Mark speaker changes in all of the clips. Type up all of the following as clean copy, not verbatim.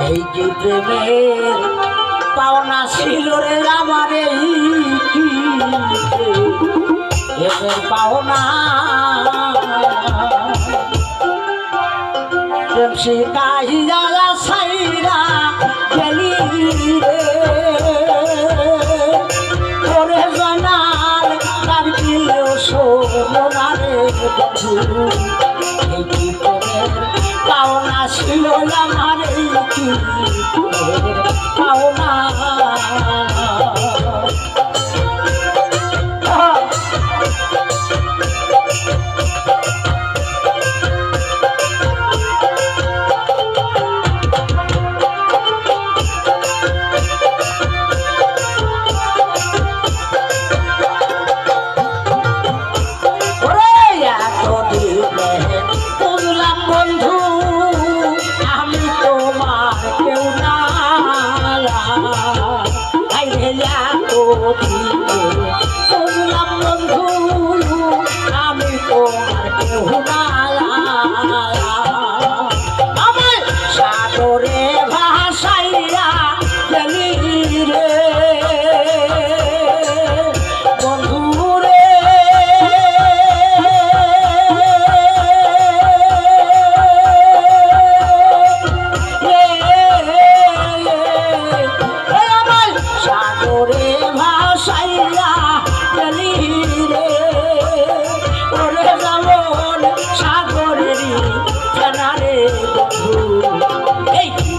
Speaker 1: এই যে প্রেমের পাওনা ছিল রে আমার প্রেমের পাওনা প্রেম শিখাইয়া সাইরা গেলি রে তোরে জানার তার দিলেও শোনো না রে বন্ধু এই কি প্রেমের পাওনা ছিল আমার এই কি প্রেমের পাওনা বললাম বন্ধু আমি তোমার কেউ না আমার সাগরে ভাসাইয়া গেলি রে বন্ধু রে আমার সাগরে ভাসাইয়া গেলি রে ওরে যেমন সাগরেরই ফেনা রে বন্ধু এই কি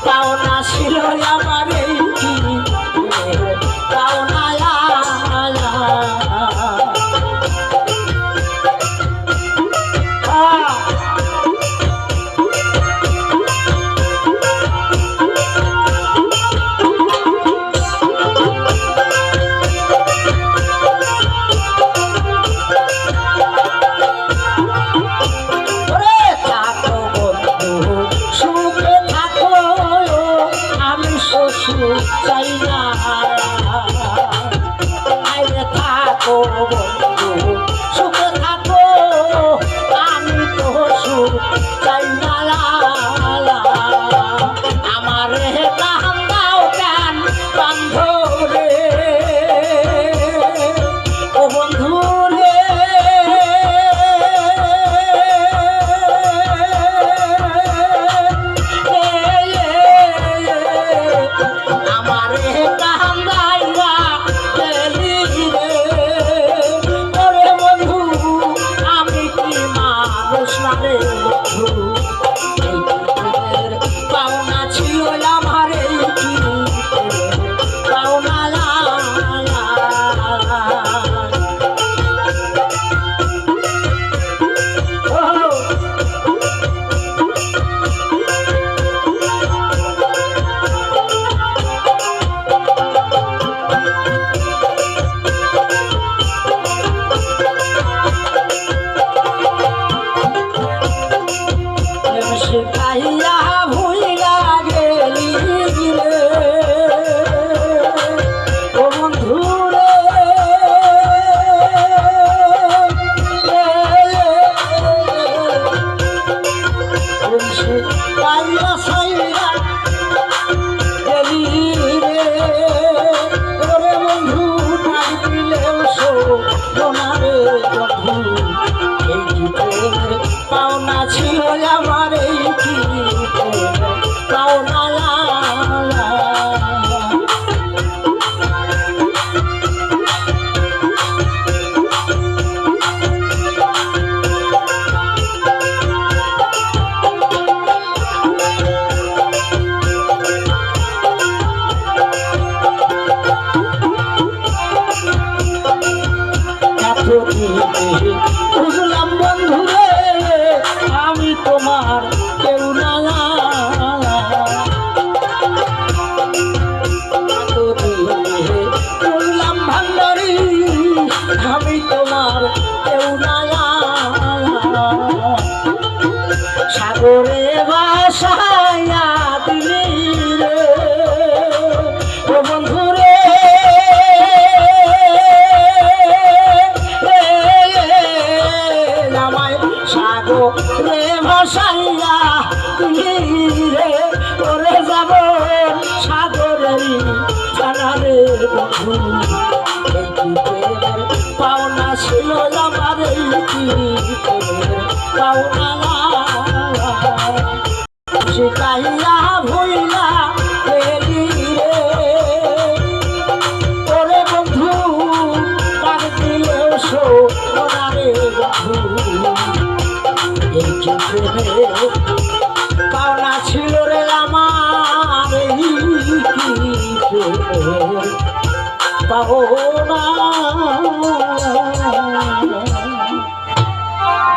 Speaker 1: পাওনা ছিল আমার এই কি পাওনা চাই না আইরে থাকো বন্ধু সুখে থাকো আমি তো সুখ চাই না আমার কান দাও কান বান্ধব রে ও বন্ধু রে পাওনা ছিল আমার কি পাওনা শিখাইয়া ভুইলা গেলি রে ও বন্ধু রে শিখাইয়া সাইরা গেলি রে ওরে বন্ধু ডাক দিলেও শোনো না রে বন্ধু এই কি পাওনা ছিল আমার এই কি পাওনা বুঝলাম বন্ধু রে আমি তোমার কেউ না বললাম ভান্ডারি আমি তোমার কেউ না সাগরে ভাসাইয়া দিলি রে ও বন্ধু রে সাগর রে ভাসাইয়া রে ওরে যাব সাগরেরই জানারে বন্ধু এই কি প্রেমের পাওনা ছিল আমার এই কি প্রেমের পাওনা শিখাইয়া ভুইলা গেলি রে ওরে বন্ধু ডাক দিলেও শোনা রে বন্ধু এই কি প্রেমের পাওনা ছিল রে আমার এই কি প্রেমের পাওনা